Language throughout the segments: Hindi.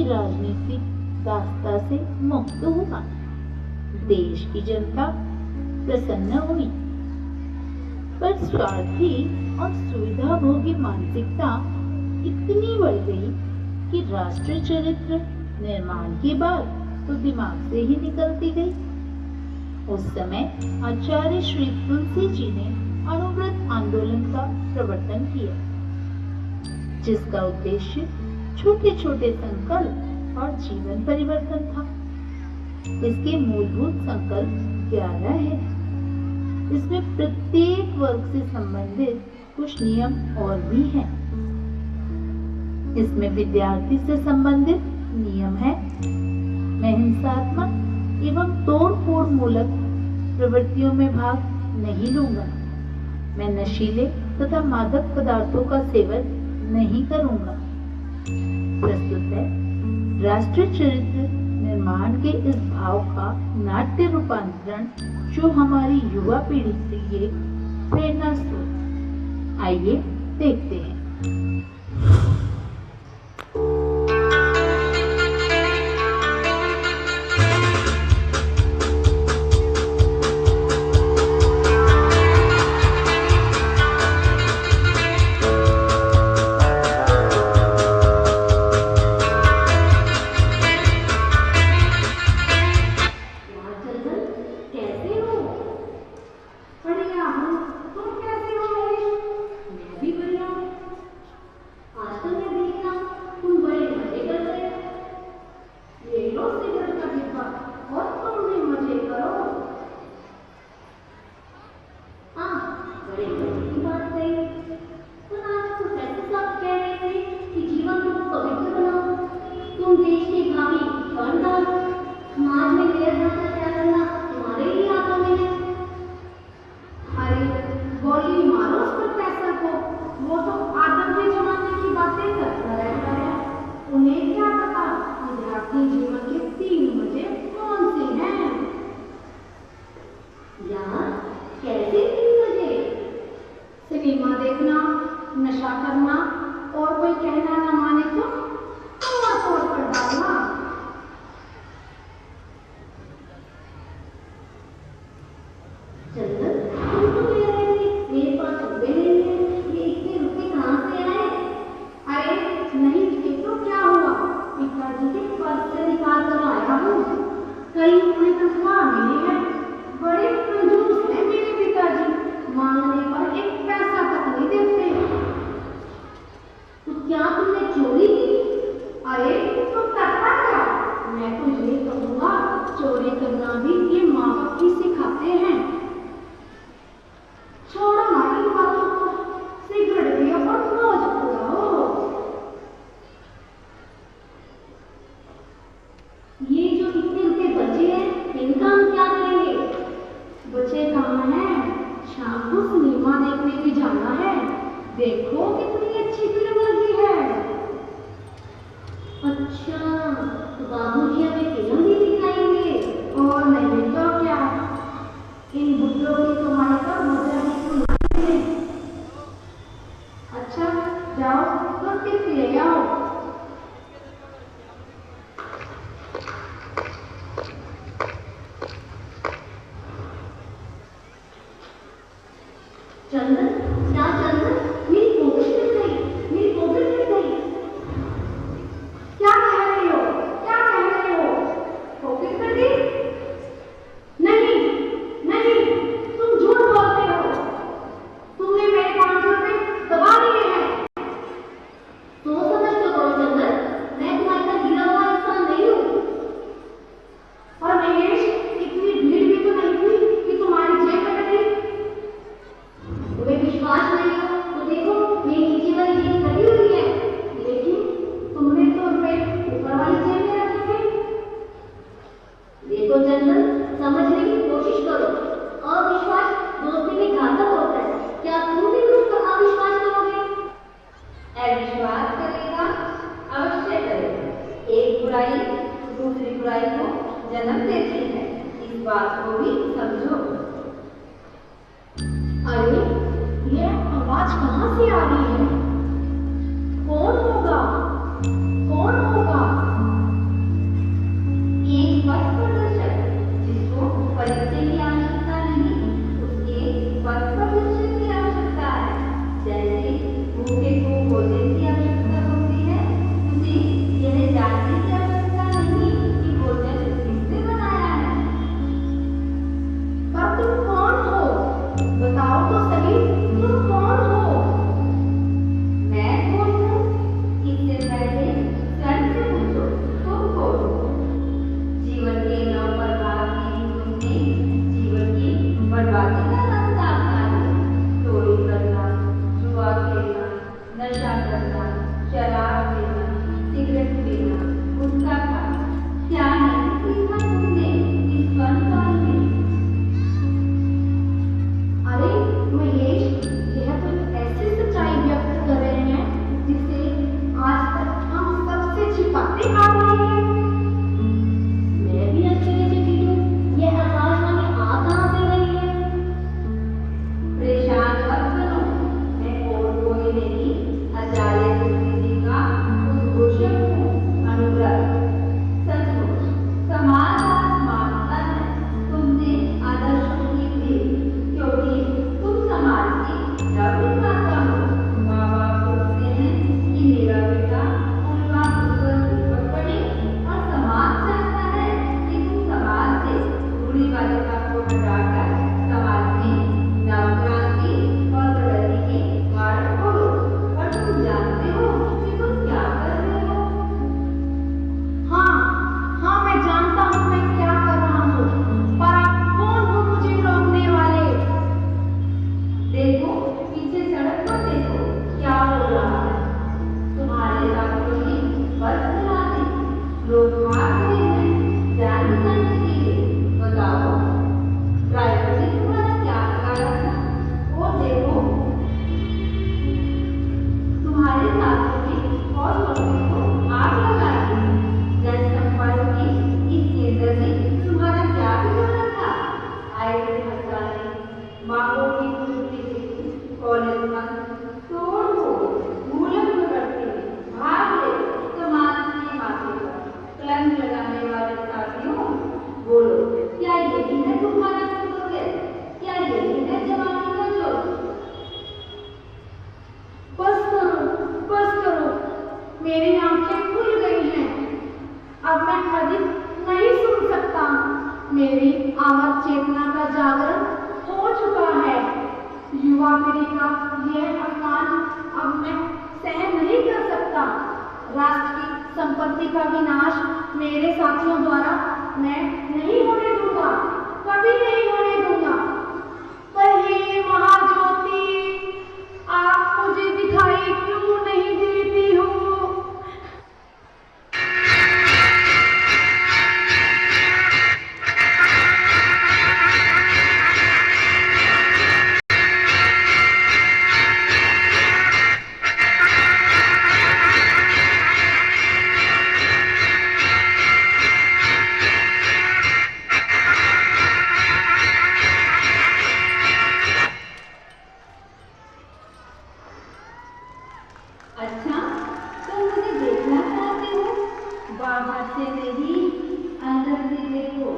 राजनीतिक दास्ता से मुक्त हुआ। देश की जनता प्रसन्न हुई, पर स्वार्थी और सुविधाभोगी मानसिकता इतनी बढ़ गई कि राष्ट्र चरित्र निर्माण की बात तो दिमाग से ही निकलती गई। उस समय आचार्य श्री तुलसी जी ने अणुव्रत आंदोलन का प्रवर्तन किया, जिसका उद्देश्य छोटे छोटे संकल्प और जीवन परिवर्तन था। इसके मूलभूत संकल्प 11 है। इसमें प्रत्येक वर्ग से संबंधित कुछ नियम और भी हैं। इसमें विद्यार्थी से संबंधित नियम है: मैं हिंसात्मक एवं तोड़-फोड़ मूलक प्रवृत्तियों में भाग नहीं लूंगा। मैं नशीले तथा मादक पदार्थों का सेवन नहीं करूंगा। प्रस्तुत है राष्ट्रीय चरित्र निर्माण के इस भाव का नाट्य रूपांतरण, जो हमारी युवा पीढ़ी के लिए प्रेरणा स्रोत। आइए देखते हैं। नशा करना और कोई कहना न माने तो तोड़ कर डालना। चंदन, तुम तो कह रहे थे मेरे पास रुपए नहीं है, ये इतने रुपए कहाँ से आए? अरे नहीं थे तो क्या हुआ, पिताजी के पर्स से निकाल कर आया हूँ। कई रुपए तनख्वाह मिली है। बड़े कंजूस हैं मेरे पिताजी, मांगने पर एक पैसा तक नहीं देते। तो क्या तुमने चोरी की? अरे तो करता क्या? मैं तो ये कहूँगा, चोरी करना भी ये माँ बाप ही सिखाते हैं। छोड़ो ना इन बातों को, सिगरेट पियो और मौज उड़ाओ। ये जो इतने रुपए बचे हैं, इनका हम क्या करेंगे? बचे कहाँ हैं? शाम को सिनेमा देखने भी जाना है। देखो कितनी अच्छी फिल्म लगी है। अच्छा, तो बाबूजी हमें फिल्म भी दिखाएंगे? और नहीं तो क्या, इन बुड्ढों की कमाई का मजा ही सुनाएंगे। अच्छा जाओ तो टिप ले आओ। चंदन, क्या चंदन, मेरी पॉकेट मिल गई, मेरी पॉकेट मिल गई। क्या कह रहे हो? क्या कह रहे हो? पॉकेट कर दी? नहीं नहीं, तुम झूठ बोलते हो। तुमने मेरे 500 रुपए दबा दिए हैं। तो समझ तो करो चंदन, मैं तुम्हारे साथ गिरा हुआ इंसान नहीं हूँ। और महेश, इतनी भीड़ भी तो नहीं थी कि तुम्हारी जेब कट गई। तुम्हें विश्वास नहीं हो तो देखो, ये नीचे वाली जेब कटी हुई है, लेकिन तुमने तो रुपए ऊपर वाली जेब में रखे थे। देखो चंदन, समझने की कोशिश करो। अविश्वास दोस्ती में घातक होता है। क्या तुम भी मुझ पर अविश्वास करोगे? अविश्वास करेगा, अवश्य करेगा। एक बुराई दूसरी बुराई को जन्म देती है, इस बात को भी समझो। अरे ये आवाज कहाँ से आ रही है? कौन होगा? कौन होगा? लोग भाग रहे हैं जान बचाने के लिए। बताओ ड्राइवर ने तुम्हारा क्या बिगाड़ा था? और देखो तुम्हारे साथी ने और ऑफिस को आग लगा दी। जनसंपर्क की इस केंद्र ने तुम्हारा क्या बिगाड़ा था? आए दिन हड़तालें, मांगों की पूर्ति, कॉलेज बंद, तोड़ फोड़, भूलन करते भाग ले समाज के माथे पर कलंक लगाने वाले साथियों, बोलो क्या यही है तुम्हारा कर्तव्य? क्या यही है जवानी का जोश? बस करो, मेरी आंखें खुल गई हैं। अब मैं अधिक नहीं सुन सकता। मेरी आवाज चेतना का जागरण हो चुका है। युवा पीढ़ी का यह अपमान अब मैं सहन नहीं कर सकता। राष्ट्र की संपत्ति का विनाश मेरे साथियों द्वारा मैं नहीं होने दूंगा, कभी नहीं होने दूंगा। पर हे महाज्योति, आप मुझे दिखाई क्यों नहीं देती हो? अच्छा तुम मुझे देखना चाहते हो? बाहर से नहीं अंदर से देखो।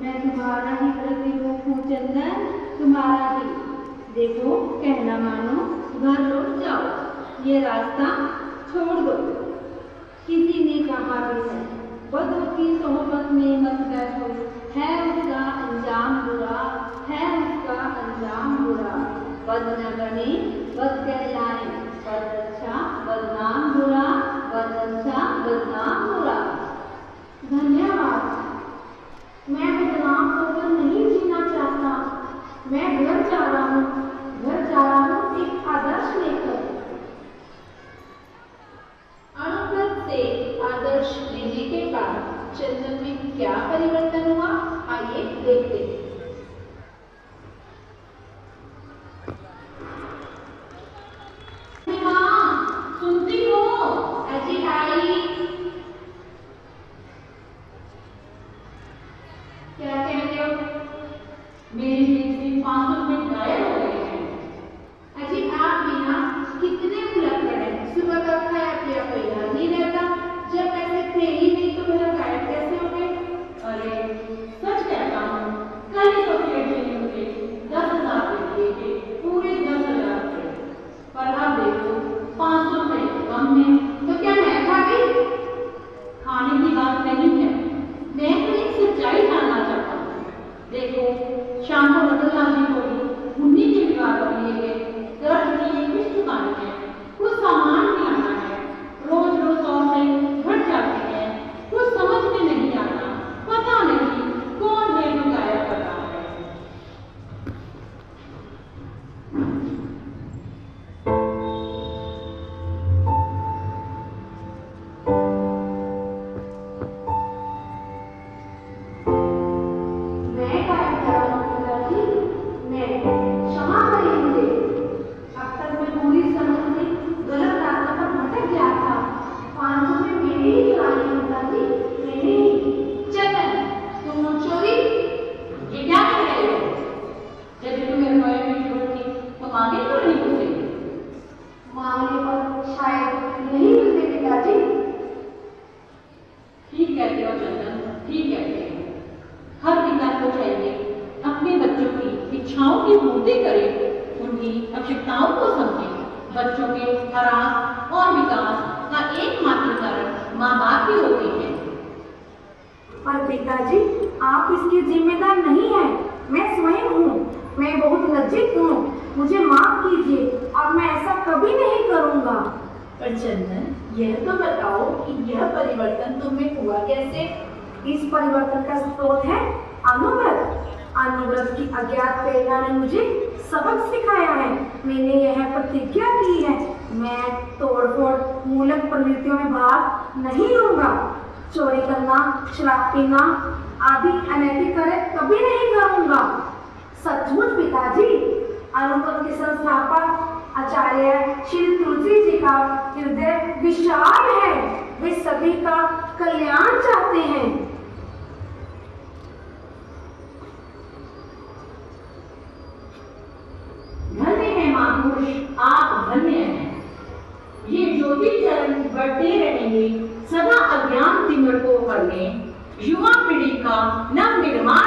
मैं तुम्हारा ही प्रतिरूप हूँ चंदन, तुम्हारा ही। देखो कहना मानो, घर लौट जाओ, ये रास्ता छोड़ दो। किसी ने कहा भी है बदों की सोहबत में मत बैठो, है उसका अंजाम बुरा, है उसका अंजाम बुरा। बद न बने बद कहलाए, बद अच्छा बदनाम बुरा, बद अच्छा बदनाम बुरा। धन्यवाद। मैं बदनाम होकर नहीं जीना चाहता। मैं घर जा रहा हूँ एक आदर्श लेकर। अनुभव से आदर्श लेने के बाद चंदन में क्या परिवर्तन हुआ, आइए देखते हैं। सुनती हो? अजी आई क्या कहते हो? मेरी पेंसिल 500 रुपये गायब हो गए हैं। अजी आप भी ना कितने भुलक्कड़ हैं। सुबह का खाया पिया कोई याद नहीं रहता। जब पैसे थे ही नहीं तो मेरा गायब कैसे हो गए? अरे सच कहता हूँ, कल ही तो पेट नहीं मुझे 10,000 रुपये दिए थे, पूरे 10,000 रुपये। पर अब देखो 500 रुपये कम है। तो क्या मैं खा गई? खाने की बात नहीं है, मैं तो एक सच्चाई जानना चाहता हूँ। देखो शाम को रतनलाल कोई उन्हीं के विवाह पर लिए गए कर्ज की एक किस्त चुकानी है, कुछ सामान भी लाना है। रोज रोज 100 से घट जाते हैं, कुछ समझ में नहीं आता। पता नहीं कौन है जो गायब कर रहा है। आवश्यकताओं को समझें। बच्चों के हरास और विकास का एकमात्र कारण माँ बाप ही होते हैं। पर पिताजी आप इसके जिम्मेदार नहीं हैं, मैं स्वयं हूँ। मैं बहुत लज्जित हूँ, मुझे माफ कीजिए। अब मैं ऐसा कभी नहीं करूँगा। पर चंदन, यह तो बताओ कि यह परिवर्तन तुम में हुआ कैसे? इस परिवर्तन का स्रोत है अनुव्रत। अनुव्रत की अज्ञात प्रेरणा ने मुझे सबक सिखाया है। मैंने यह प्रतिज्ञा की है, मैं तोड़फोड़ मूलक प्रवृत्तियों में भाग नहीं लूंगा। चोरी करना, शराब पीना आदि अनैतिक कार्य कभी नहीं करूंगा। सचमुच पिताजी, अनुपम के संस्थापक आचार्य श्री तुलसी जी का हृदय विशाल है। वे सभी का कल्याण चाहते हैं। धन्य है महापुरुष, आप धन्य हैं। ये ज्योति चरण बढ़ते रहेंगे, सदा अज्ञान तिमिर को हरने, युवा पीढ़ी का नव निर्माण